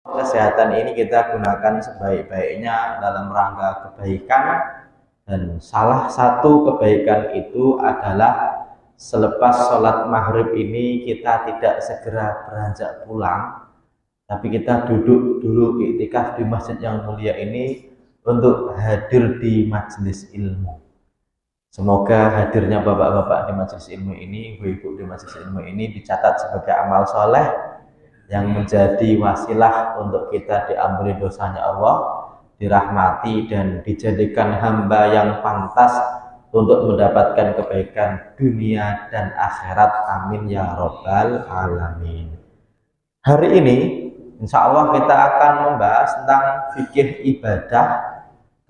Kesehatan ini kita gunakan sebaik-baiknya dalam rangka kebaikan, dan salah satu kebaikan itu adalah selepas sholat maghrib ini kita tidak segera beranjak pulang, tapi kita duduk dulu iktikaf di masjid yang mulia ini untuk hadir di majelis ilmu. Semoga hadirnya bapak-bapak di majelis ilmu ini, ibu-ibu di majelis ilmu ini dicatat sebagai amal soleh yang menjadi wasilah untuk kita diampuni dosanya Allah, dirahmati, dan dijadikan hamba yang pantas untuk mendapatkan kebaikan dunia dan akhirat. Amin ya robbal alamin. Hari ini insya Allah kita akan membahas tentang fikih ibadah.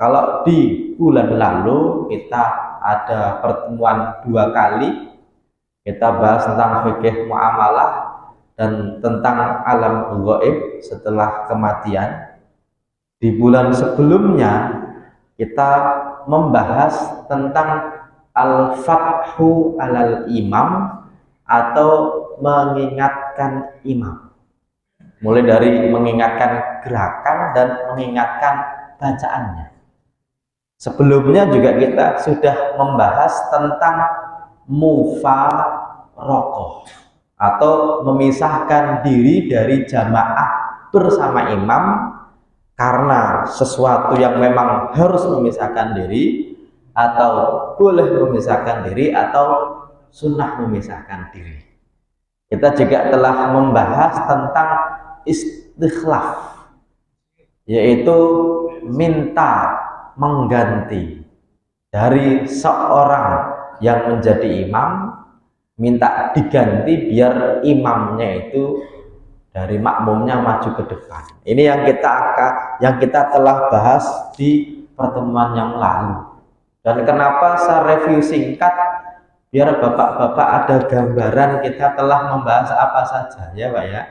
Kalau di bulan lalu kita ada pertemuan 2 kali, kita bahas tentang fikih muamalah dan tentang alam gaib setelah kematian. Di bulan sebelumnya kita membahas tentang al-fathu alal imam atau mengingatkan imam, mulai dari mengingatkan gerakan dan mengingatkan bacaannya. Sebelumnya juga kita sudah membahas tentang mufaroqoh atau memisahkan diri dari jamaah bersama imam karena sesuatu yang memang harus memisahkan diri, atau boleh memisahkan diri, atau sunnah memisahkan diri. Kita juga telah membahas tentang istikhlaf, yaitu minta mengganti dari seorang yang menjadi imam, minta diganti biar imamnya itu dari makmumnya maju ke depan. Ini yang kita telah bahas di pertemuan yang lalu. Dan kenapa saya review singkat biar bapak-bapak ada gambaran kita telah membahas apa saja ya Pak ya.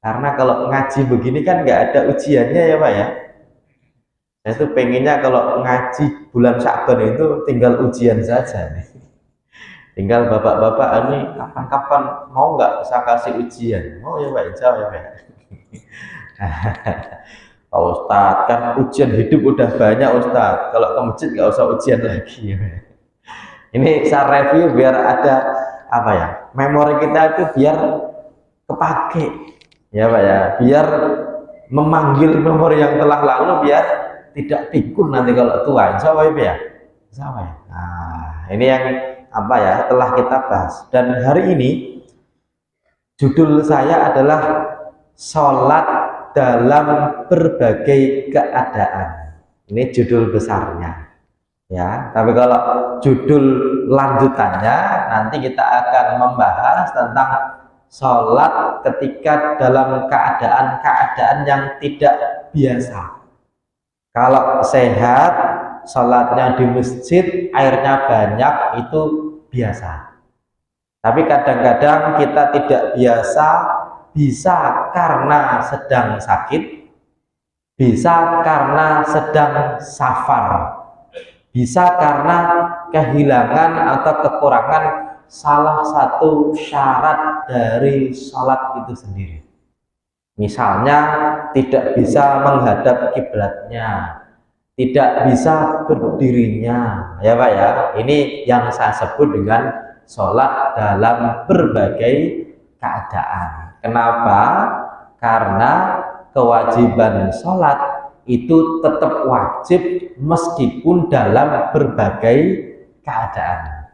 Karena kalau ngaji begini kan nggak ada ujiannya ya Pak ya. Saya tuh pengennya kalau ngaji bulan Sya'ban itu tinggal ujian saja nih. Tinggal bapak-bapak ini kapan-kapan mau nggak saya kasih ujian? Mau ya Pak, insya Allah ya Pak. Pak Ustadz, kan ujian hidup udah banyak Ustadz. Kalau ke masjid nggak usah ujian lagi. Ini saya review biar ada apa ya? Memori kita itu biar kepake, ya Pak ya. Biar memanggil memori yang telah lalu, biar tidak pikun nanti kalau tua. Insya Allah ya. Insya Allah ya. Nah, ini yang apa ya telah kita bahas. Dan hari ini judul saya adalah sholat dalam berbagai keadaan. Ini judul besarnya ya, tapi kalau judul lanjutannya nanti kita akan membahas tentang sholat ketika dalam keadaan-keadaan yang tidak biasa. Kalau sehat, sholatnya di masjid, airnya banyak, itu biasa. Tapi kadang-kadang kita tidak biasa, bisa karena sedang sakit, bisa karena sedang safar, bisa karena kehilangan atau kekurangan salah satu syarat dari sholat itu sendiri. Misalnya tidak bisa menghadap kiblatnya, tidak bisa berdirinya, ya Pak ya. Ini yang saya sebut dengan sholat dalam berbagai keadaan. Kenapa? Karena kewajiban sholat itu tetap wajib meskipun dalam berbagai keadaan.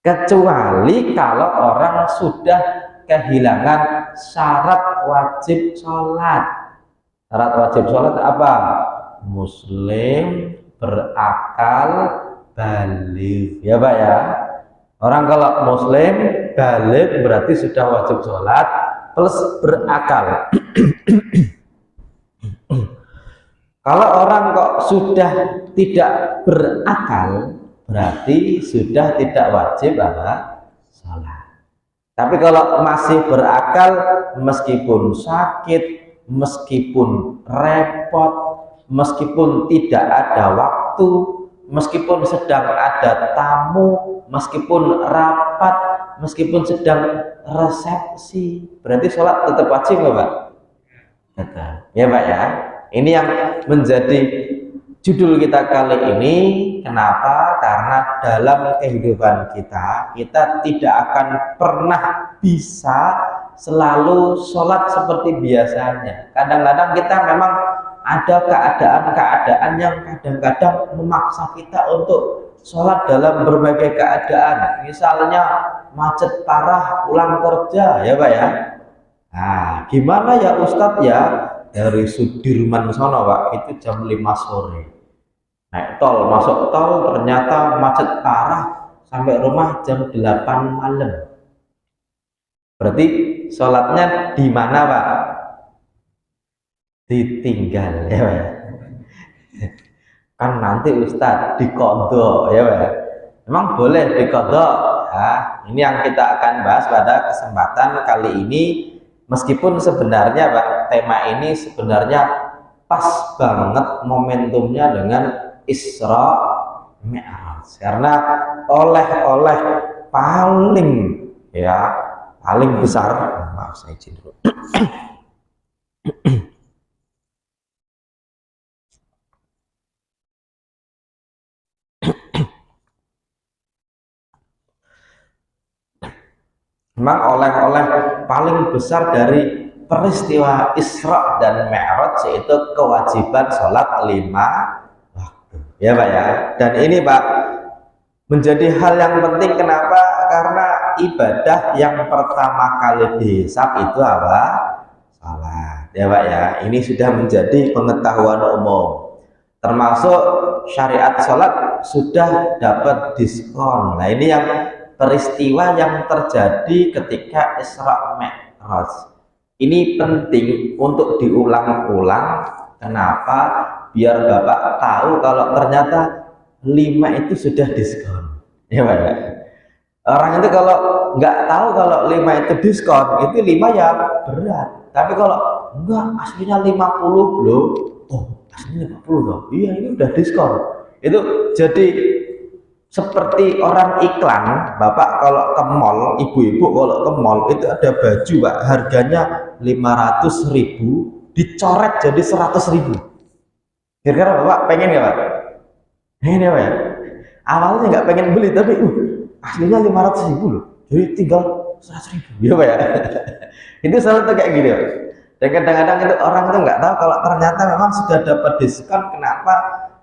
Kecuali kalau orang sudah kehilangan syarat wajib sholat. Syarat wajib sholat apa? Muslim, berakal, baligh, ya Pak ya. Orang kalau muslim, baligh berarti sudah wajib sholat plus berakal. Kalau orang kok sudah tidak berakal, berarti sudah tidak wajib apa? Sholat. Tapi kalau masih berakal, meskipun sakit, meskipun repot, meskipun tidak ada waktu, meskipun sedang ada tamu, meskipun rapat, meskipun sedang resepsi, berarti sholat tetap wajib nggak Pak? Betul. Ya Pak ya. Ini yang menjadi judul kita kali ini. Kenapa? Karena dalam kehidupan kita tidak akan pernah bisa selalu sholat seperti biasanya. Kadang-kadang kita memang ada keadaan-keadaan yang kadang-kadang memaksa kita untuk sholat dalam berbagai keadaan. Misalnya macet parah pulang kerja, ya Pak ya. Nah, gimana ya Ustadz ya, dari Sudirman sono Pak, itu jam 5 sore. Naik tol, masuk tol ternyata macet parah sampai rumah jam 8 malam. Berarti sholatnya di mana Pak? Ditinggal ya Pak. Kan nanti Ustadz dikodok ya Pak. Memang boleh dikodok. Nah, ini yang kita akan bahas pada kesempatan kali ini. Meskipun sebenarnya Pak, tema ini sebenarnya pas banget momentumnya dengan Isra Mi'raj, karena oleh-oleh paling besar, maaf saya izin dulu. Memang oleh-oleh paling besar dari peristiwa Isra dan Mi'raj yaitu kewajiban sholat 5 waktu. Ya Pak ya. Dan ini Pak menjadi hal yang penting. Kenapa? Karena ibadah yang pertama kali dihisab itu apa? Sholat. Ya Pak ya. Ini sudah menjadi pengetahuan umum. Termasuk syariat sholat sudah dapat diskon. Nah ini yang peristiwa yang terjadi ketika Isra Mi'raj. Ini penting untuk diulang-ulang. Kenapa? Biar Bapak tahu kalau ternyata 5 itu sudah diskon. Ya Pak ya. Orang itu kalau nggak tahu kalau 5 itu diskon, itu 5 ya berat. Tapi kalau enggak, aslinya 50 loh. Oh, aslinya 50 loh. Iya, ini udah diskon. Itu jadi seperti orang iklan. Bapak kalau ke mall, ibu-ibu kalau ke mall itu ada baju Pak, harganya 500.000 dicoret jadi 100.000. Kira-kira Bapak pengen nggak Pak? Pengen ya Pak ya? Awalnya nggak pengen beli, tapi aslinya 500.000 loh, jadi tinggal 100.000 ya Pak ya. Itu selalu tuh kayak gini Pak. Dan kadang-kadang itu orang itu nggak tahu kalau ternyata memang sudah dapat diskon. Kenapa?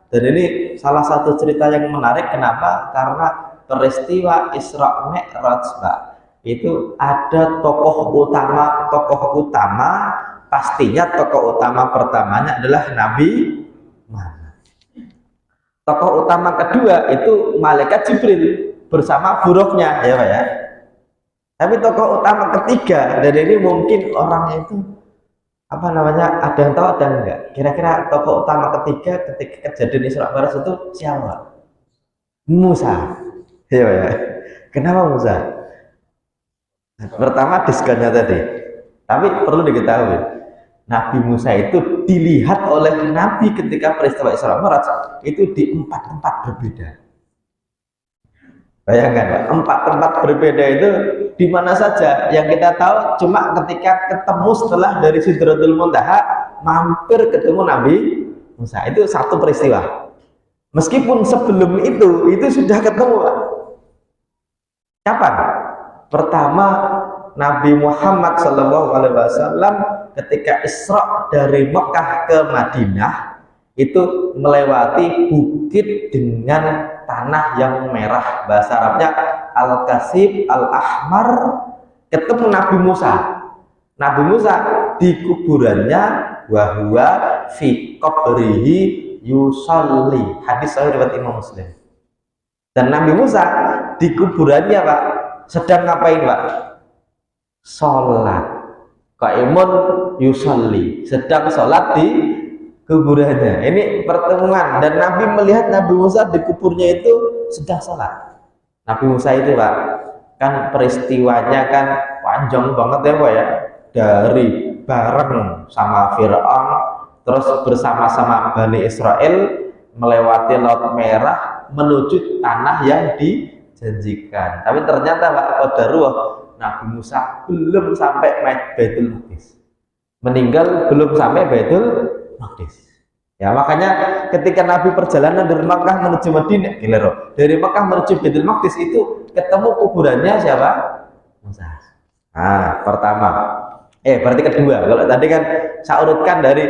Dan ini salah satu cerita yang menarik. Kenapa? Karena peristiwa Isra Mi'raj Pak, itu ada tokoh utama. Pastinya tokoh utama pertamanya adalah Nabi Muhammad. Tokoh utama kedua itu malaikat Jibril bersama buruknya ya Pak ya. Tapi tokoh utama ketiga, dan ini mungkin orang itu ada yang tahu ada enggak? Kira-kira tokoh utama ketiga ketika kejadian Isra Mi'raj itu siapa? Musa. Ya Pak ya. Kenapa Musa? Pertama diskonnya tadi. Tapi perlu diketahui, Nabi Musa itu dilihat oleh Nabi ketika peristiwa Isra Mi'raj itu di 4 tempat berbeda. Bayangkan Pak, 4 tempat berbeda itu di mana saja? Yang kita tahu cuma ketika ketemu setelah dari Sidratul Muntaha mampir ketemu Nabi Musa. Itu satu peristiwa. Meskipun sebelum itu sudah ketemu Pak. Kapan? Pertama Nabi Muhammad SAW ketika Isra dari Mekah ke Madinah itu melewati bukit dengan tanah yang merah, bahasa Arabnya Al-Kasib Al-Ahmar. Ketemu Nabi Musa. Nabi Musa di kuburannya wahwa fi qabrihi yusalli. Hadis sahih riwayat Imam Muslim. Dan Nabi Musa di kuburannya Pak sedang ngapain Pak? Sholat. Qaimun yusalli, sedang sholat di kuburannya. Ini pertemuan, dan Nabi melihat Nabi Musa di kuburnya itu sedang sholat. Nabi Musa itu Pak, kan peristiwanya kan panjang banget ya Pak ya, dari bareng sama Fir'aun, terus bersama-sama Bani Israel melewati Laut Merah menuju tanah yang dijanjikan. Tapi ternyata Pak, qadarullah, Nabi Musa belum sampai Baitul Maqdis. meninggal belum sampai Baitul Maqdis. Ya, makanya ketika Nabi perjalanan dari Makkah menuju Madinah, dari Makkah menuju Baitul Maqdis itu ketemu kuburannya siapa? Musa. Nah, pertama. Berarti kedua. Kalau tadi kan saya urutkan dari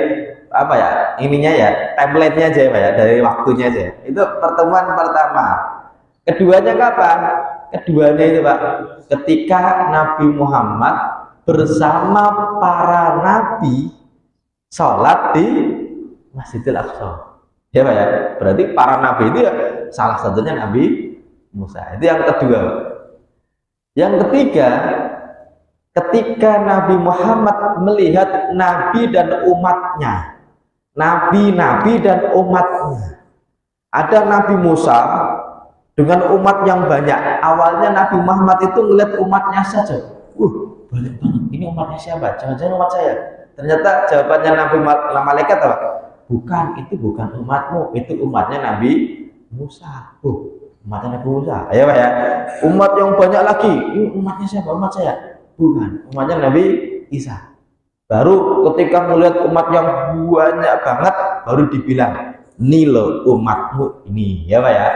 apa ya? Ininya ya, template-nya aja ya, dari waktunya aja. Itu pertemuan pertama. Keduanya kapan? Keduanya itu, Pak, ketika Nabi Muhammad bersama para nabi sholat di Masjidil Aqsa. Ya, Pak ya. Berarti para nabi itu ya salah satunya Nabi Musa. Itu yang kedua. Yang ketiga, ketika Nabi Muhammad melihat nabi dan umatnya, nabi-nabi dan umatnya. Ada Nabi Musa dengan umat yang banyak. Awalnya Nabi Muhammad itu melihat umatnya saja. Banyak banget. Ini umatnya siapa? Jangan-jangan umat saya. Ternyata jawabannya Nabi malaikat apa? Bukan, itu bukan umatmu, itu umatnya Nabi Musa. Umatnya Nabi Musa. Ayo Pak ya. Umat yang banyak lagi. Ini umatnya siapa? Umat saya. Bukan, umatnya Nabi Isa. Baru ketika melihat umat yang banyak banget, baru dibilang, ini loh umatmu ini, ya Pak ya.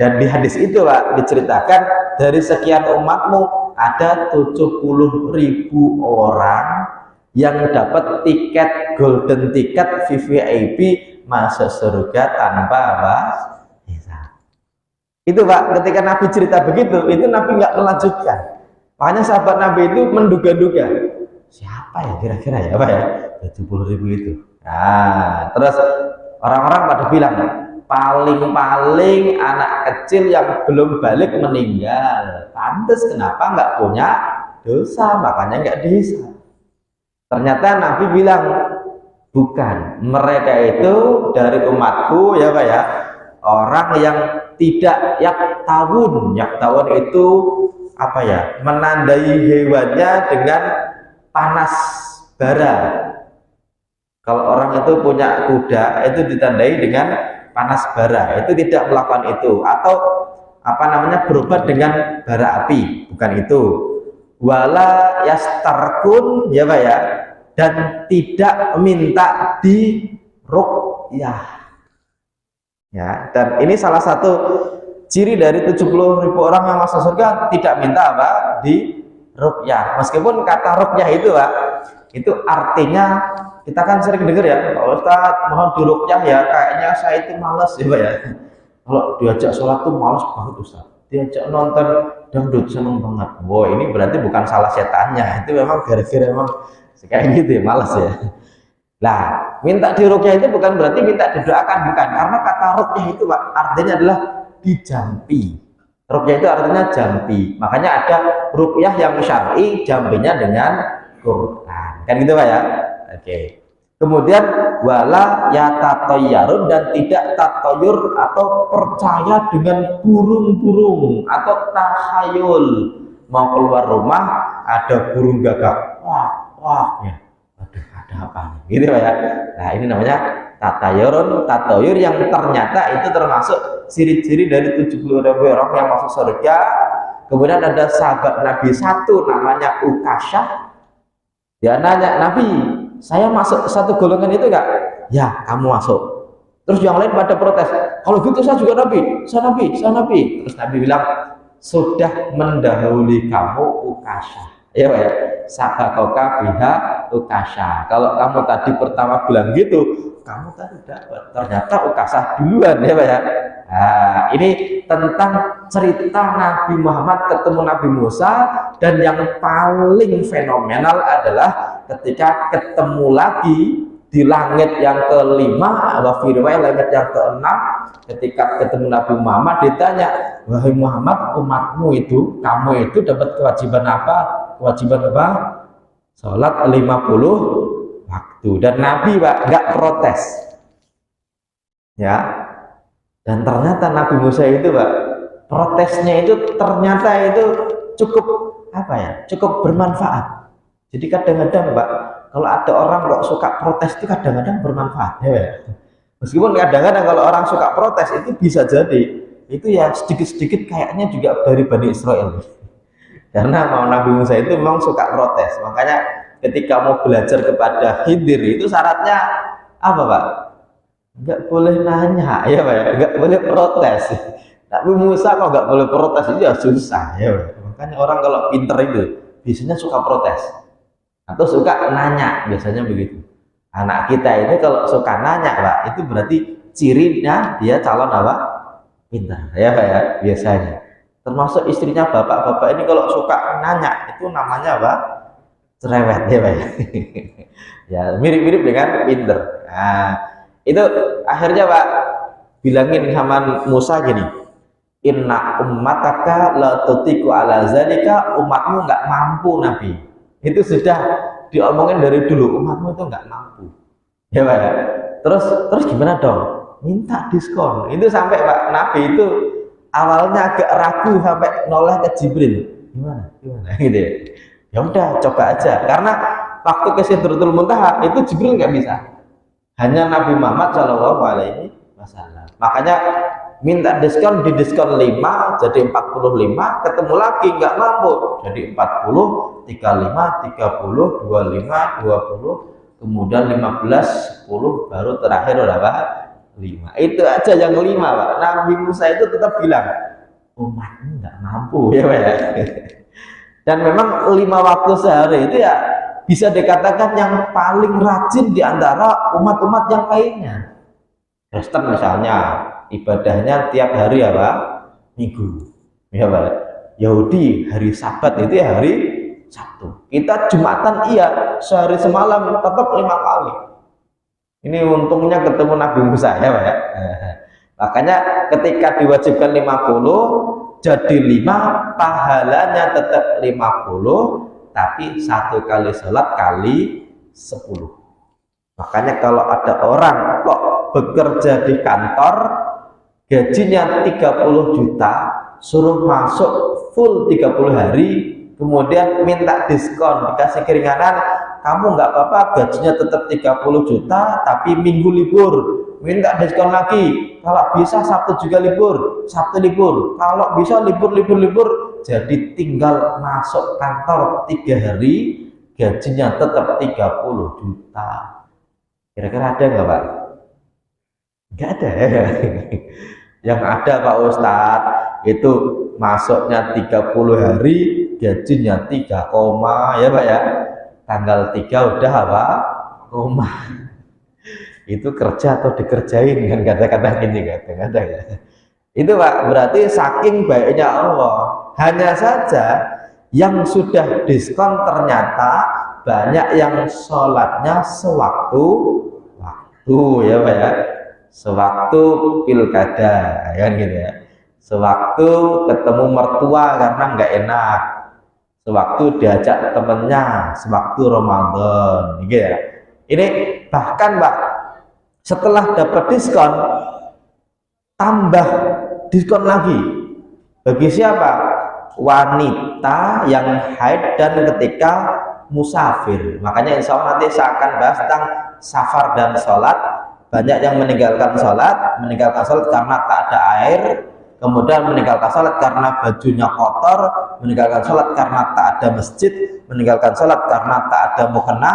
Dan di hadis itu Pak diceritakan dari sekian umatmu ada 70.000 orang yang dapat tiket golden ticket VVIP masuk surga tanpa apa? Hisab. Itu Pak, ketika Nabi cerita begitu, itu Nabi nggak melanjutkan. Makanya sahabat Nabi itu menduga-duga, siapa ya kira-kira ya Pak ya? 70.000 itu. Nah, terus orang-orang pada bilang, paling-paling anak kecil yang belum balik meninggal. Pantes kenapa nggak punya dosa, makanya nggak dihisab. Ternyata Nabi bilang, bukan, mereka itu dari umatku ya Pak ya, orang yang tidak yaktawun. Yaktawun itu apa ya? Menandai hewannya dengan panas bara. Kalau orang itu punya kuda, itu ditandai dengan panas bara, itu tidak melakukan itu, atau apa namanya, berobat dengan bara api, bukan itu. Wala yastarkun ya Pak ya, dan tidak minta di ruqyah ya. Dan ini salah satu ciri dari 70.000 orang yang masuk surga, tidak minta apa? Di ruqyah. Meskipun kata ruqyah itu Pak, itu artinya kita kan sering dengar ya, Pak Ustadz mohon di ruqyah ya, kayaknya saya itu males ya Pak ya. Kalau diajak sholat tuh males banget Ustadz, diajak nonton dangdut seneng banget. Wow, ini berarti bukan salah setannya, itu memang gara-gara memang kayak gitu ya, males ya. Nah, minta di ruqyah itu bukan berarti minta didoakan, bukan. Karena kata ruqyah itu Pak, artinya adalah dijampi. Ruqyah itu artinya jampi. Makanya ada ruqyah yang syar'i, jampinya dengan Quran. Kan gitu Pak ya? Oke. Kemudian wala yatatayyarun, dan tidak tatoyur atau percaya dengan burung-burung atau tahayul. Mau keluar rumah ada burung gagak. Wah ya. Aduh, ada apa nih? Gitu Pak ya. Nah, ini namanya tatoyur yang ternyata itu termasuk ciri-ciri dari 70.000 orang yang masuk surga. Kemudian ada sahabat Nabi satu namanya Ukasyah. Dia nanya, Nabi, saya masuk satu golongan itu enggak? Ya, kamu masuk. Terus yang lain pada protes, kalau gitu saya juga Nabi, saya Nabi, saya Nabi. Terus Nabi bilang, sudah mendahului kamu Ukasyah. Ya Pak ya, sabaqaka biha Ukasyah. Kalau kamu tadi pertama bilang gitu, kamu tadi dapat. Ternyata Ukasyah duluan ya Pak ya. Nah, ini tentang cerita Nabi Muhammad ketemu Nabi Musa, dan yang paling fenomenal adalah ketika ketemu lagi di langit yang kelima, wa fi riwayat langit yang keenam, ketika ketemu Nabi Muhammad ditanya, wahai Muhammad, umatmu itu, kamu itu dapat kewajiban apa? Kewajiban apa? Salat 50 waktu. Dan Nabi Pak nggak protes. Ya. Dan ternyata Nabi Musa itu Pak, protesnya itu ternyata itu cukup apa ya? Cukup bermanfaat. Jadi kadang-kadang Pak, kalau ada orang kok suka protes itu kadang-kadang bermanfaat ya. Meskipun kadang-kadang kalau orang suka protes itu bisa jadi itu ya sedikit-sedikit kayaknya juga dari Bani Israel. Karena mau Nabi Musa itu memang suka protes. Makanya ketika mau belajar kepada Khidir itu syaratnya apa Pak? Nggak boleh nanya ya Pak ya, nggak boleh protes. Tapi Musa kok nggak boleh protes itu ya susah ya Pak. Makanya orang kalau pinter itu biasanya suka protes atau suka nanya, biasanya begitu. Anak kita ini kalau suka nanya Pak, itu berarti cirinya dia calon apa? Pintar ya Pak ya, biasanya. Termasuk istrinya bapak-bapak ini kalau suka nanya itu namanya apa? Cerewet ya Pak ya. Ya mirip-mirip dengan pinter. Nah, itu akhirnya Pak bilangin sama Musa gini, inna ummataka la tutiku ala zalika, umatmu nggak mampu Nabi. Itu sudah diomongin dari dulu, umatmu itu nggak mampu ya Pak ya. Terus gimana dong? Minta diskon. Itu sampai Pak Nabi itu awalnya agak ragu sampai noleh ke Jibril, gimana gitu ya. Ya udah coba aja, karena waktu ke Sidratul Muntaha itu Jibril nggak bisa, hanya Nabi Muhammad Shallallahu Alaihi Wasallam. Makanya minta diskon, di diskon 5 jadi 45, ketemu lagi nggak mampu jadi 40, 35, 30, 25, 20, kemudian 15, 10, baru terakhir berapa? 5. Itu aja yang 5 Pak. Nabi Musa itu tetap bilang umatnya nggak mampu ya Pak ya. Dan memang 5 waktu sehari itu ya bisa dikatakan yang paling rajin di antara umat-umat yang lainnya. Kristen misalnya ibadahnya tiap hari ya Pak, Minggu ya Pak. Yahudi hari Sabat itu ya hari Sabtu. Kita Jumatan iya sehari semalam tetap 5 kali. Ini untungnya ketemu Nabi Musa ya Pak ya. Makanya ketika diwajibkan 50 jadi 5, pahalanya tetap 50, tapi 1 kali sholat kali 10. Makanya kalau ada orang kok bekerja di kantor gajinya 30 juta, suruh masuk full 30 hari, kemudian minta diskon, dikasih keringanan, kamu nggak apa-apa gajinya tetap 30 juta tapi minggu libur, minta diskon lagi, kalau bisa Sabtu juga libur, Sabtu libur, kalau bisa libur, jadi tinggal masuk kantor 3 hari gajinya tetap 30 juta. Kira-kira ada nggak Pak? Nggak ada. Yang ada Pak Ustadz itu masuknya 30 hari gajinya 3, ya Pak ya, tanggal 3 udah apa? Koma. Itu kerja atau dikerjain kan kata-kata ini kadang-kadang ya. Itu Pak berarti saking baiknya Allah. Hanya saja yang sudah diskon ternyata banyak yang sholatnya sewaktu-waktu ya Pak ya. Sewaktu pilkada kan gitu ya. Sewaktu ketemu mertua karena nggak enak. Sewaktu diajak temennya, sewaktu Ramadan gitu ya. Ini bahkan Pak setelah dapat diskon tambah diskon lagi bagi siapa? Wanita yang haid dan ketika musafir. Makanya insya Allah nanti saya akan bahas tentang safar dan sholat. Banyak yang meninggalkan sholat karena tak ada air, kemudian meninggalkan sholat karena bajunya kotor, meninggalkan sholat karena tak ada masjid, meninggalkan sholat karena tak ada mukena,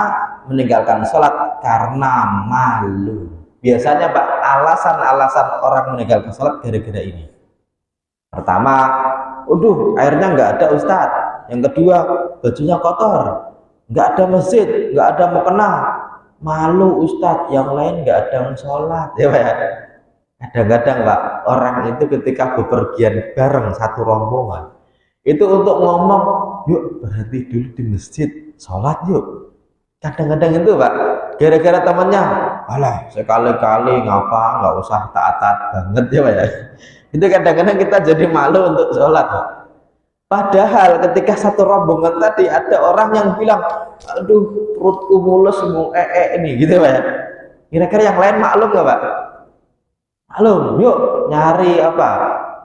meninggalkan sholat karena malu. Biasanya Pak, alasan-alasan orang meninggalkan sholat gara-gara ini. Pertama, waduh airnya nggak ada Ustadz. Yang kedua, bajunya kotor, nggak ada masjid, nggak ada mukena, malu Ustadz, yang lain nggak ada yang sholat ya Pak ya. Kadang-kadang Pak, orang itu ketika bepergian bareng satu rombongan itu untuk ngomong yuk berhenti dulu di masjid sholat yuk. Kadang-kadang itu Pak gara-gara temannya, alah sekali-kali ngapa nggak usah taat-taat banget ya Pak ya. Itu kadang-kadang kita jadi malu untuk sholat Pak. Padahal ketika satu rombongan tadi ada orang yang bilang, aduh perutku mulus mau ini gitu Pak ya. Kira-kira yang lain maklum nggak Pak? Maklum, yuk nyari apa?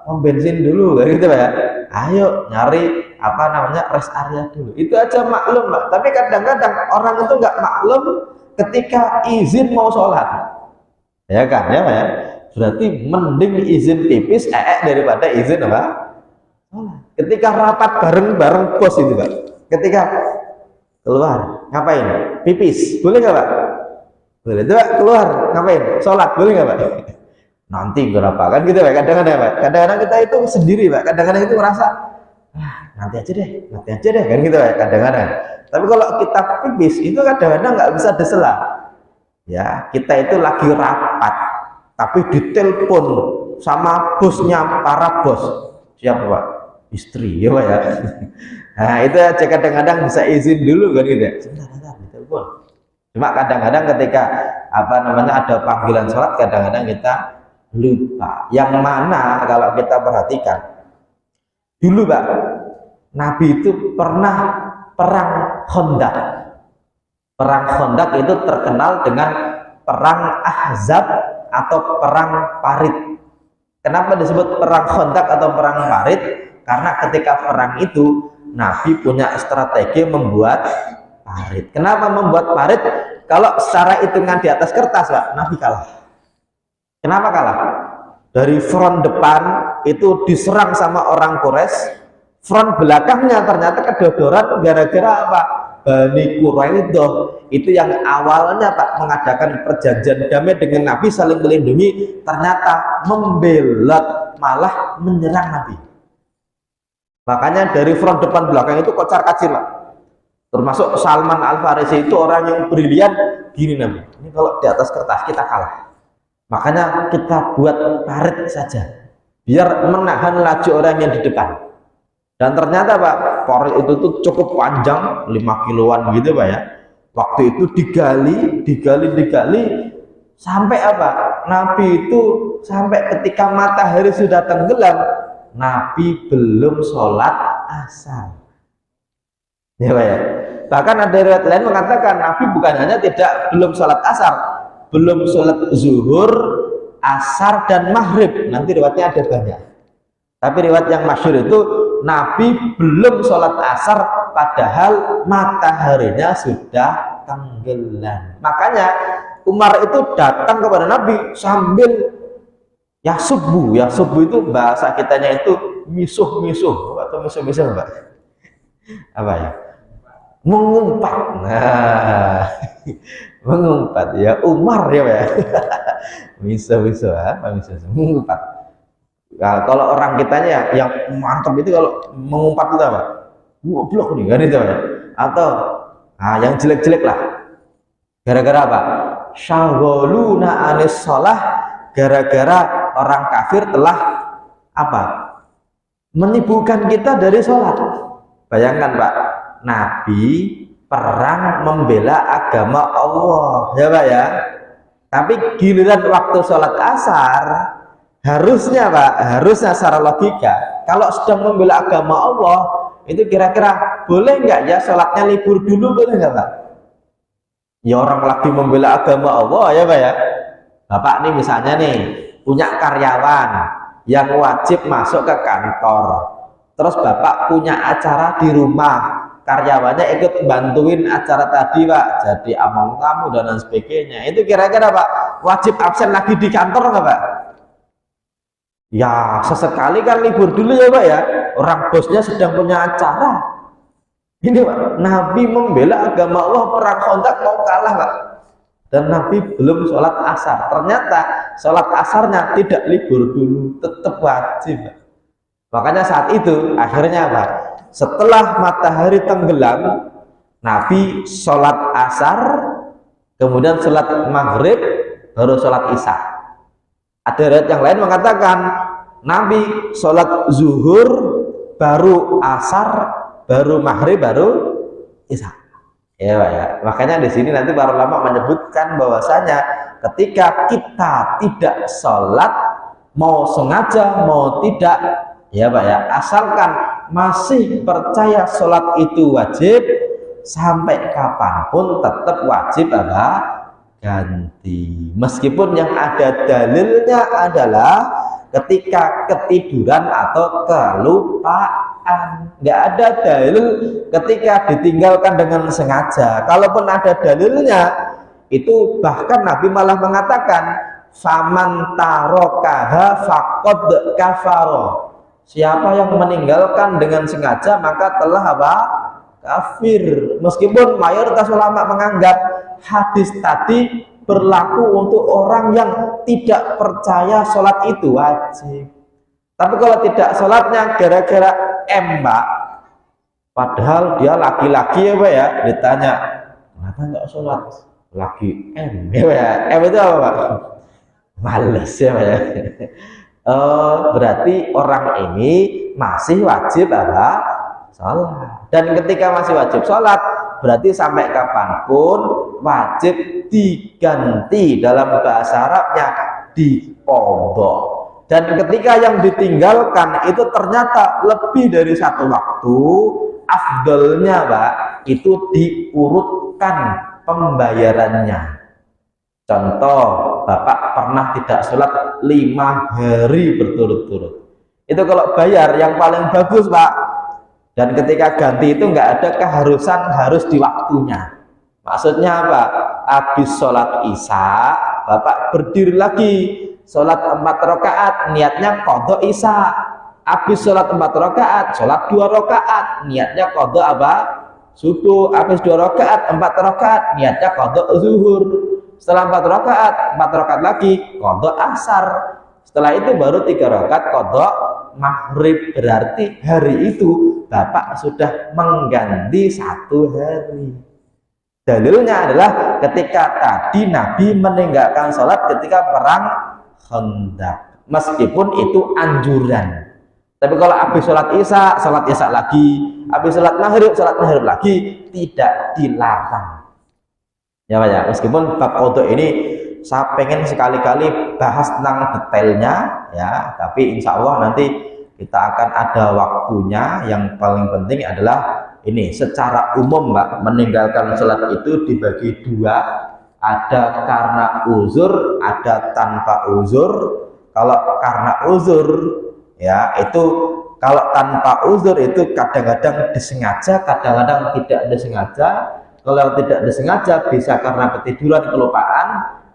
Pom bensin dulu gitu Pak ya. Ayo nyari apa namanya rest area dulu. Itu aja maklum Pak. Tapi kadang-kadang orang itu nggak maklum ketika izin mau sholat. Ya kan ya Pak ya. Berarti mending izin pipis daripada izin apa? Ketika rapat bareng-bareng bos itu Pak, ketika Keluar, ngapain? Pipis, boleh nggak Pak? Boleh. Coba keluar, ngapain? Sholat, boleh nggak Pak? Nanti berapa kan gitu Pak? Kadang-kadang Pak. Kadang-kadang kita itu sendiri Pak. Kadang-kadang itu merasa, nanti aja deh, kan gitu Pak. Kadang-kadang. Tapi kalau kita pipis itu kadang-kadang nggak bisa disela. Ya, kita itu lagi rapat, tapi ditelepon sama bosnya, para bos. Siapa Pak? Istri ya Pak ya. Nah itu aja kadang-kadang bisa izin dulu kan gitu ya. Sebentar ditelepon. Cuma kadang-kadang ketika ada panggilan sholat, kadang-kadang kita lupa. Yang mana kalau kita perhatikan dulu Pak, Nabi itu pernah perang Khandaq. Perang Khandaq itu terkenal dengan perang Ahzab atau perang Parit. Kenapa disebut perang Khandaq atau perang Parit? Karena ketika perang itu Nabi punya strategi membuat parit. Kenapa membuat parit? Kalau secara hitungan di atas kertas Pak, Nabi kalah. Kenapa kalah? Dari front depan itu diserang sama orang Quraisy, front belakangnya ternyata kedodoran gara-gara apa? Bani Quraidah itu yang awalnya Pak mengadakan perjanjian damai dengan Nabi, saling melindungi, ternyata membelot, malah menyerang Nabi. Makanya dari front depan belakang itu kocar kacir Pak. Termasuk Salman Al Farisi itu orang yang brilian gini Nabi. Ini kalau di atas kertas kita kalah. Makanya kita buat parit saja biar menahan laju orang yang di depan. Dan ternyata Pak, parit itu tuh cukup panjang, 5 kiloan gitu Pak ya. Waktu itu digali sampai apa? Nabi itu sampai ketika matahari sudah tenggelam, Nabi belum sholat asar. Ya Pak ya. Bahkan ada riwayat lain mengatakan Nabi bukan hanya belum sholat asar, belum sholat zuhur, asar dan maghrib. Nanti riwayatnya ada banyak. Tapi riwayat yang masyhur itu Nabi belum sholat asar padahal mataharinya sudah tenggelam. Makanya Umar itu datang kepada Nabi sambil ya subuh itu bahasa kitanya itu misuh atau misuh Pak? Apa ya? Mengumpat. Nah, mengumpat ya Umar ya Pak ya. misuh mengumpat. Nah, kalau orang kitanya yang mantap itu kalau mengumpat itu apa? Goblok nih kan itu ya. Atau yang jelek-jelek lah. Gara-gara apa? Syagholuna anis sholah, gara-gara orang kafir telah apa? Menyibukkan kita dari sholat. Bayangkan Pak, Nabi perang membela agama Allah, ya Pak ya. Tapi giliran waktu sholat asar, harusnya Pak, harusnya secara logika, kalau sedang membela agama Allah, itu kira-kira boleh nggak ya sholatnya libur dulu, boleh nggak Pak? Ya orang lagi membela agama Allah ya Pak ya. Bapak nih misalnya nih punya karyawan yang wajib masuk ke kantor, terus Bapak punya acara di rumah, karyawannya ikut bantuin acara tadi Pak, jadi among tamu dan lain sebagainya, itu kira-kira Pak wajib absen lagi di kantor nggak Pak? Ya sesekali kan libur dulu ya Pak ya, orang bosnya sedang punya acara. Ini Pak, Nabi membela agama Allah, perang Khandaq mau kalah Pak, dan Nabi belum sholat asar. Ternyata sholat asarnya tidak libur dulu, tetap wajib Pak. Makanya saat itu akhirnya Pak, setelah matahari tenggelam, Nabi sholat asar, kemudian sholat maghrib, baru sholat isya. Ada riwayat yang lain mengatakan Nabi sholat zuhur, baru asar, baru maghrib, baru isya. Ya Pak ya. Makanya di sini nanti para ulama menyebutkan bahwasanya ketika kita tidak sholat, mau sengaja mau tidak, ya Pak ya, asalkan masih percaya sholat itu wajib, sampai kapanpun tetap wajib apa? Ganti. Meskipun yang ada dalilnya adalah ketika ketiduran atau kelupaan. Nggak ada dalil ketika ditinggalkan dengan sengaja. Kalaupun ada dalilnya, itu bahkan Nabi malah mengatakan faman tarokaha faqad kafaro. Siapa yang meninggalkan dengan sengaja maka telah apa? kafir. Meskipun mayoritas ulama menganggap hadis tadi berlaku untuk orang yang tidak percaya sholat itu wajib. Tapi kalau tidak sholatnya gara-gara Pak, padahal dia laki-laki ya Pak ya, ditanya kenapa nggak sholat? Lagi ya, itu apa Pak? Males ya Pak ya. Berarti orang ini masih wajib apa? Sholat. Dan ketika masih wajib sholat, berarti sampai kapanpun wajib diganti, dalam bahasa Arabnya diqadha. Dan ketika yang ditinggalkan itu ternyata lebih dari satu waktu, afdolnya Pak, itu diurutkan pembayarannya. Contoh, Bapak pernah tidak sholat 5 hari berturut-turut. Itu kalau bayar yang paling bagus Pak. Dan ketika ganti itu nggak ada keharusan harus di waktunya. Maksudnya apa? Habis sholat isya, Bapak berdiri lagi, sholat 4 rakaat, niatnya qadha isya. Habis sholat 4 rakaat, sholat 2 rakaat, niatnya qadha apa? Subuh. Habis 2 rakaat, 4 rakaat, niatnya qadha zuhur. Setelah 4 rakaat, 4 rakaat lagi qadha asar. Setelah itu baru 3 rakaat qadha maghrib. Berarti hari itu Bapak sudah mengganti 1 hari. Dalilnya adalah ketika tadi Nabi meninggalkan sholat ketika perang Khandaq, meskipun itu anjuran. Tapi kalau habis sholat isya lagi, habis sholat maghrib lagi, tidak dilarang. Ya Pak ya, meskipun bab qadha ini saya pengen sekali-kali bahas tentang detailnya ya, tapi insya Allah nanti kita akan ada waktunya. Yang paling penting adalah ini, secara umum Pak, meninggalkan sholat itu dibagi 2, ada karena uzur, ada tanpa uzur. Kalau karena uzur ya, itu kalau tanpa uzur itu kadang-kadang disengaja, kadang-kadang tidak disengaja. Kalau tidak disengaja bisa karena ketiduran, kelupaan.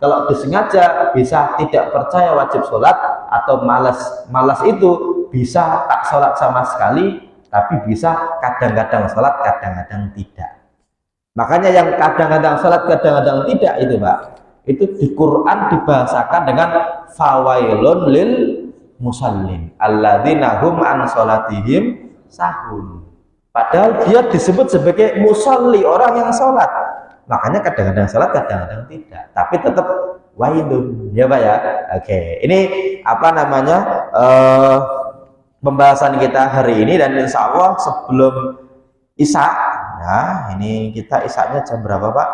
Kalau disengaja bisa tidak percaya wajib sholat, atau malas itu bisa tak sholat sama sekali, tapi bisa kadang-kadang sholat, kadang-kadang tidak. Makanya yang kadang-kadang sholat, kadang-kadang tidak itu Pak, itu di Quran dibahasakan dengan fawailun lil musallin alladzina hum an sholatihim sahun. Padahal dia disebut sebagai musalli, orang yang sholat. Makanya kadang-kadang sholat, kadang-kadang tidak. Tapi tetap wailun, ya Pak ya. Oke, ini apa namanya pembahasan kita hari ini, dan insya Allah sebelum isya, nah ini kita isyanya jam berapa Pak?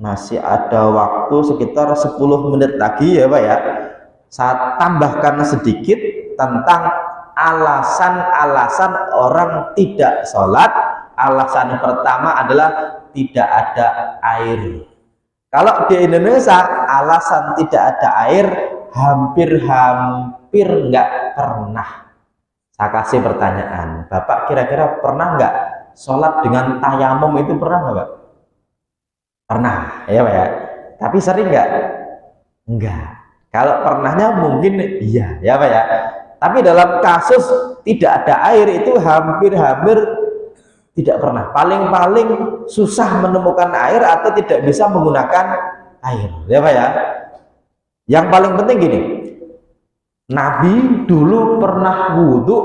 Masih ada waktu sekitar 10 menit lagi ya Pak ya. Saya tambahkan sedikit tentang alasan-alasan orang tidak sholat. Alasan pertama adalah tidak ada air. Kalau di Indonesia alasan tidak ada air hampir nggak pernah. Saya kasih pertanyaan, Bapak kira-kira pernah nggak sholat dengan tayamum? Itu pernah nggak Pak? Pernah ya Pak ya. Tapi sering nggak? Enggak. Kalau pernahnya mungkin iya ya Pak ya. Tapi dalam kasus tidak ada air itu hampir tidak pernah. Paling-paling susah menemukan air atau tidak bisa menggunakan air, ya Pak ya. Yang paling penting gini, Nabi dulu pernah wudhu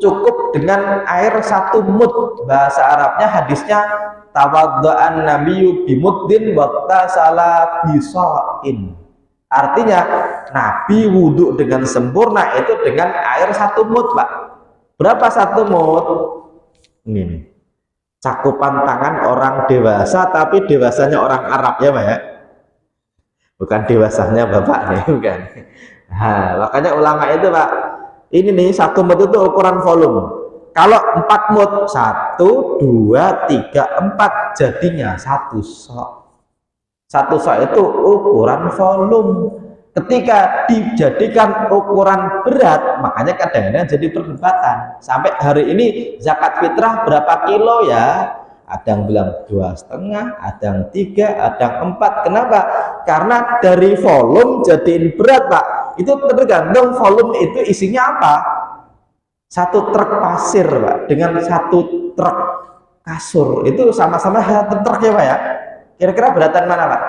cukup dengan air 1 mud. Bahasa Arabnya hadisnya tawadda'an nabiyyu bimuddin wattasala bisa'in. Artinya Nabi wudhu dengan sempurna itu dengan air 1 mud Pak. Berapa 1 mud? Ini nih, cakupan tangan orang dewasa, tapi dewasanya orang Arab ya Pak ya, bukan dewasanya Bapak nih, bukan. Nah, makanya ulama itu Pak, ini nih 1 mud itu ukuran volume. Kalau 4 mud, 1, 2, 3, 4 jadinya 1 sok. 1 sok itu ukuran volume. Ketika dijadikan ukuran berat, makanya kadang-kadang jadi perdebatan. Sampai hari ini zakat fitrah berapa kilo ya? Ada yang bilang 2,5, ada yang 3, ada yang 4. Kenapa? Karena dari volume jadiin berat Pak. Itu tergantung volume itu isinya apa. 1 truk pasir Pak dengan 1 truk kasur itu sama-sama satu truk ya Pak ya. Kira-kira beratan mana Pak?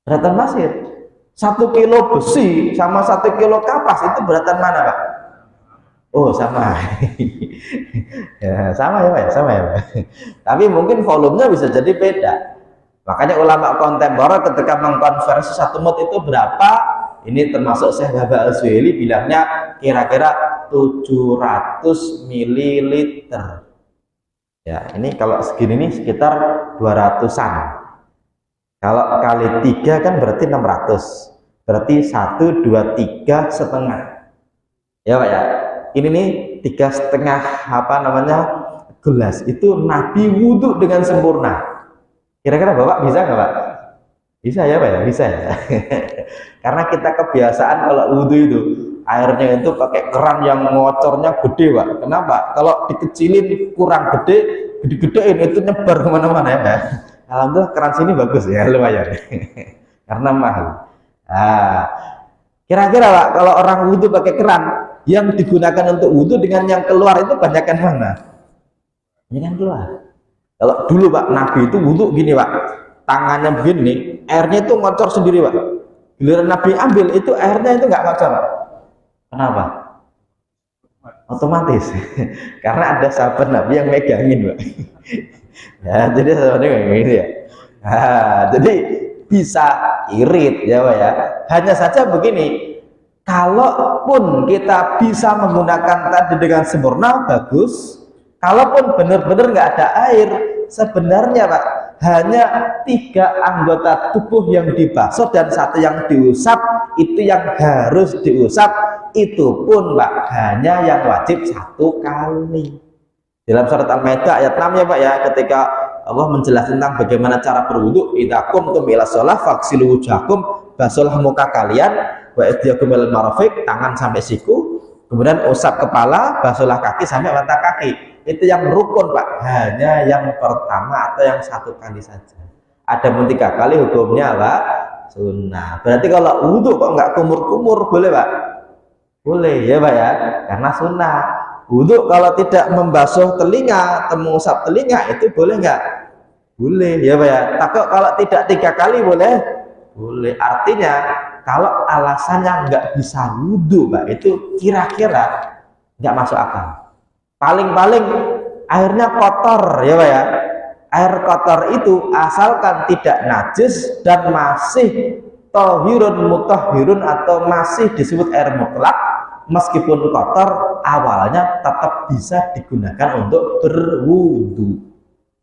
Beratan pasir. 1 kilo besi sama 1 kilo kapas itu beratan mana Pak? Oh sama. Ya, sama ya Pak ya, sama ya Pak. Tapi mungkin volumenya bisa jadi beda. Makanya ulama kontemporer ketika mengkonversi satu mut itu berapa, ini termasuk Syekh Baba Al-Zuhaili bilangnya kira-kira 700 mililiter. Ya, ini kalau segini nih sekitar 200-an. Kalau kali 3 kan berarti 600. Berarti 1, 2, 3 setengah. Ya Pak ya. Ini nih 3,5 apa namanya gelas itu Nabi wudhu dengan sempurna. Kira-kira Bapak bisa nggak Pak? Bisa ya Pak ya? Bisa ya. Karena kita kebiasaan kalau wudhu itu airnya itu pakai keran yang ngocornya gede Pak. Kenapa? Kalau dikecilin kurang gede, gede-gedein itu nyebar kemana-mana ya Pak. Alhamdulillah keran sini bagus ya, lumayan. Karena mahal. Nah, kira-kira Pak kalau orang wudhu pakai keran, yang digunakan untuk wudhu dengan yang keluar itu banyakkan mana? Yang keluar. Kalau dulu Pak Nabi itu wudhu gini Pak, tangannya begini, airnya itu ngocor sendiri Pak. Giliran Nabi ambil itu airnya itu nggak ngocor Pak. Kenapa? Otomatis. Karena ada sahabat Nabi yang megangin Pak. Ya, jadi sahabatnya kayak gini ya. Nah, jadi bisa irit ya Pak ya. Hanya saja begini. Kalaupun kita bisa menggunakan tadi dengan sempurna, bagus. Kalaupun benar-benar nggak ada air, sebenarnya Pak, hanya 3 anggota tubuh yang dibasuh dan 1 yang diusap, itu yang harus diusap, itu pun Pak, hanya yang wajib 1 kali. Dalam surat Al-Maidah ayat 6 ya Pak ya, ketika Allah menjelaskan tentang bagaimana cara berwudu, idza qumtum ila shalah faghsilu wujuhakum, basuhlah muka kalian, wa aydiyakum ilal marafiq, tangan sampai siku, kemudian usap kepala, basuhlah kaki sampai mata kaki. Itu yang rukun Pak, hanya yang pertama atau yang 1 kali saja. Ada pun 3 kali hukumnya Pak sunnah. Berarti kalau wudhu kok nggak kumur-kumur boleh Pak? Boleh ya Pak ya, karena sunnah. Wudhu kalau tidak membasuh telinga, mengusap telinga itu boleh nggak? Boleh ya Pak ya. Takut kalau tidak 3 kali boleh? Boleh. Artinya kalau alasannya nggak bisa wudhu Pak, itu kira-kira nggak masuk akal. Paling-paling airnya kotor ya Pak ya. Air kotor itu asalkan tidak najis dan masih tohirun mutahhirun atau masih disebut air mutlak, meskipun kotor awalnya tetap bisa digunakan untuk berwudu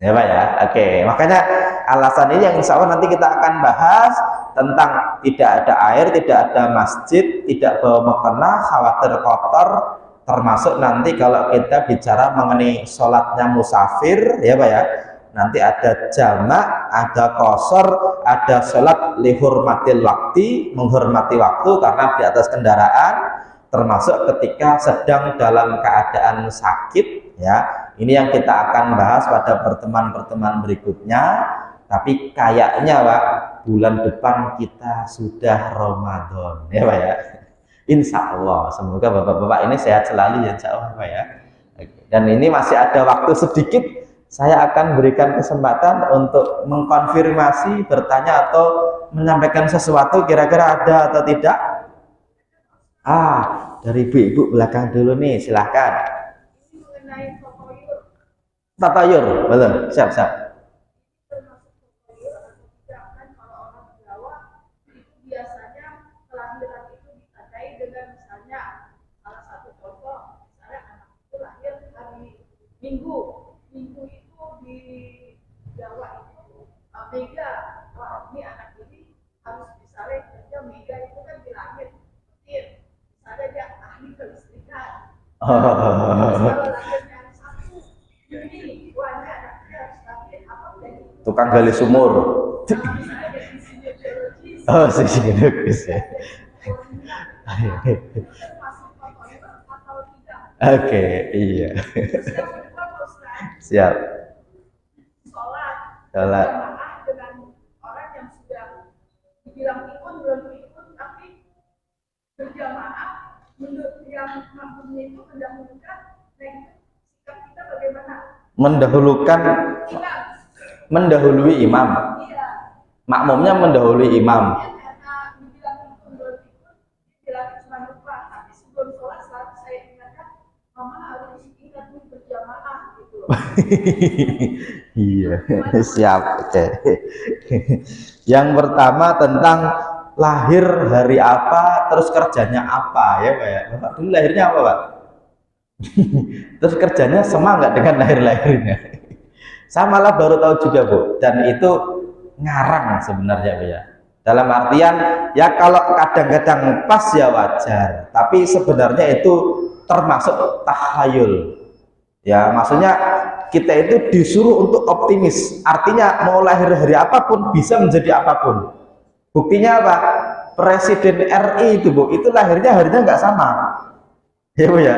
ya Pak ya. Oke, makanya alasan ini yang insya Allah nanti kita akan bahas tentang tidak ada air, tidak ada masjid, tidak bawa mukena, khawatir kotor, termasuk nanti kalau kita bicara mengenai sholatnya musafir ya Pak ya, nanti ada jamak, ada qashar, ada sholat lihurmatil wakti, menghormati waktu karena di atas kendaraan, termasuk ketika sedang dalam keadaan sakit ya. Ini yang kita akan bahas pada pertemuan-pertemuan berikutnya. Tapi kayaknya Pak, bulan depan kita sudah Ramadan ya Pak ya. Insya Allah, semoga bapak-bapak ini sehat selalu ya insya Allah Pak ya. Dan ini masih ada waktu sedikit, saya akan berikan kesempatan untuk mengkonfirmasi, bertanya atau menyampaikan sesuatu, kira-kira ada atau tidak? Dari ibu-ibu belakang dulu nih, silahkan. Tatayur, betul, siap. Minggu itu di Jawa itu Mega, wah ini anak ini harus misalnya kerja Mega itu kan di langit, misalnya dia ahli kelistrikan. Kalau lahirnya 1 Juni, wah ini anaknya harus lahir apa jadi tukang gali sumur. Oh, sisiologis ya. Oke, iya. Siap. Sholat jamaah dengan orang yang sudah dibilang ikut belum ikut, tapi berjamaah menurut yang mampunya itu mendahulukan. Nah, sikap kita bagaimana? mendahulukan, Imam. mendahului imam. Iya. Makmumnya mendahului imam. Karena dibilang itu belum ikut, dibilang cuma lupa. Tapi sebelum sholat selalu saya ingatkan, mama harus ingat nih berjamaah gitu loh. Iya, siap. Oke. Yang pertama tentang lahir hari apa, terus kerjanya apa ya Pak ya. Bapak dulu lahirnya apa Pak? Terus kerjanya sama nggak dengan lahir-lahirnya? Saya malah baru tahu juga Bu, dan itu ngarang sebenarnya Bu ya. Dalam artian ya kalau kadang-kadang pas ya wajar, tapi sebenarnya itu termasuk tahayul. Ya maksudnya kita itu disuruh untuk optimis, artinya mau lahir hari apapun bisa menjadi apapun. Buktinya apa? Presiden RI itu Bu, itu lahirnya harinya nggak sama ya Bu ya.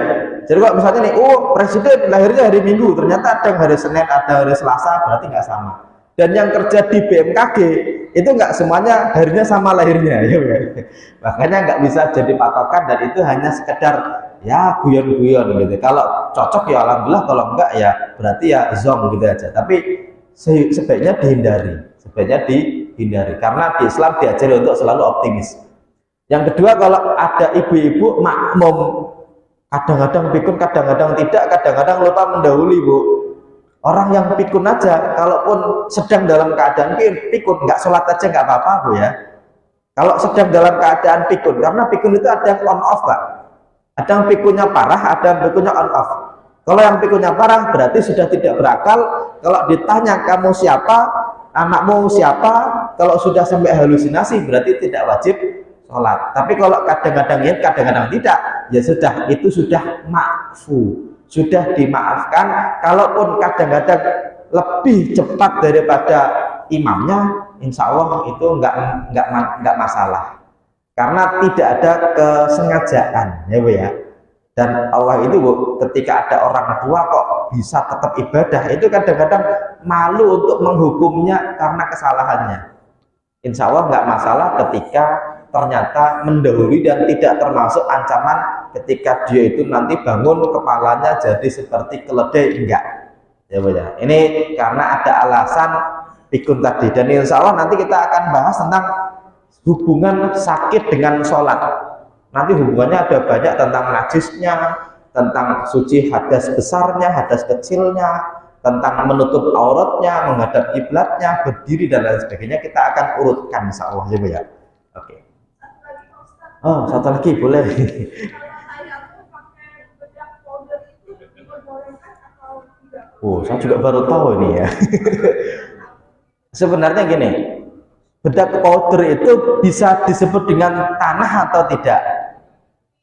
Jadi kalau misalnya nih, oh presiden lahirnya hari Minggu, ternyata ada yang hari Senin, ada hari Selasa, berarti nggak sama. Dan yang kerja di BMKG itu nggak semuanya harinya sama lahirnya ya Bu ya. Makanya nggak bisa jadi patokan, dan itu hanya sekedar ya guyon-guyon gitu. Kalau cocok ya alhamdulillah, kalau enggak ya berarti ya zong gitu aja. Tapi sebaiknya dihindari karena di Islam diajari untuk selalu optimis. Yang kedua, kalau ada ibu-ibu makmum kadang-kadang pikun, kadang-kadang tidak, kadang-kadang lupa mendahului Bu. Orang yang pikun aja, kalaupun sedang dalam keadaan pikun, nggak sholat aja nggak apa-apa Bu ya. Kalau sedang dalam keadaan pikun, karena pikun itu ada yang on off Pak. Ada yang pikunnya parah, ada yang pikunnya on off. Kalau yang pikunnya parah berarti sudah tidak berakal. Kalau ditanya kamu siapa, anakmu siapa, kalau sudah sampai halusinasi berarti tidak wajib sholat. Tapi kalau kadang-kadang ya, kadang-kadang tidak, ya sudah, itu sudah ma'fu, sudah dimaafkan. Kalaupun kadang-kadang lebih cepat daripada imamnya, insya Allah itu nggak masalah, karena tidak ada kesengajaan ya Bu ya. Dan Allah itu Bu, ketika ada orang tua kok bisa tetap ibadah, itu kadang-kadang malu untuk menghukumnya karena kesalahannya. Insya Allah nggak masalah ketika ternyata mendahului dan tidak termasuk ancaman ketika dia itu nanti bangun kepalanya jadi seperti keledai, enggak ya Bu ya. Ini karena ada alasan pikun tadi, dan insya Allah nanti kita akan bahas tentang hubungan sakit dengan sholat. Nanti hubungannya ada banyak, tentang najisnya, tentang suci hadas besarnya, hadas kecilnya, tentang menutup auratnya, menghadap kiblatnya, berdiri dan lain sebagainya. Kita akan urutkan insya Allah ya Bu ya. Oke. Oh, satu lagi boleh. Kalau saya tuh pakai bedak powder itu diperbolehkan atau tidak? Oh, saya juga baru tahu ini ya. Sebenarnya gini, bedak powder itu bisa disebut dengan tanah atau tidak?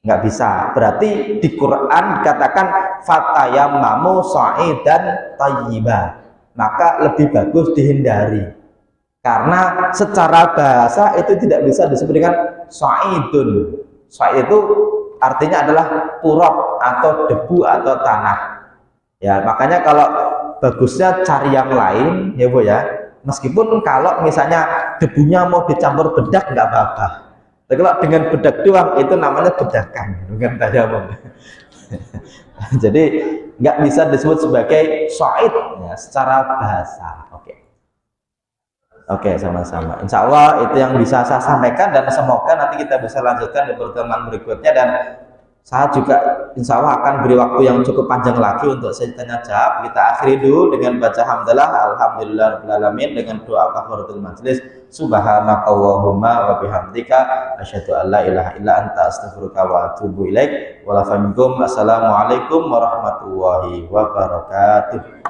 Nggak bisa. Berarti di Quran dikatakan fatayammamu sha'idan thayyiba, maka lebih bagus dihindari, karena secara bahasa itu tidak bisa disebut dengan sha'idun. Sha'id itu artinya adalah turab atau debu atau tanah ya. Makanya kalau bagusnya cari yang lain ya Bu ya. Meskipun kalau misalnya debunya mau dicampur bedak nggak apa-apa. Tapi kalau dengan bedak doang itu namanya bedakan, bukan tayamum. Jadi nggak bisa disebut sebagai sha'id ya, secara bahasa. Oke, sama-sama. Insya Allah itu yang bisa saya sampaikan, dan semoga nanti kita bisa lanjutkan di pertemuan berikutnya. Dan saya juga insya Allah akan beri waktu yang cukup panjang lagi untuk saya tanya jawab. Kita akhiri dulu dengan baca hamdalah alhamdulillahirobbilalamin, dengan doa kafaratul majelis. Subhanakallahumma wa bihamdika asyhadu an la ilaha illa anta astaghfiruka wa atubu ilaik. Assalamualaikum warahmatullahi wabarakatuh.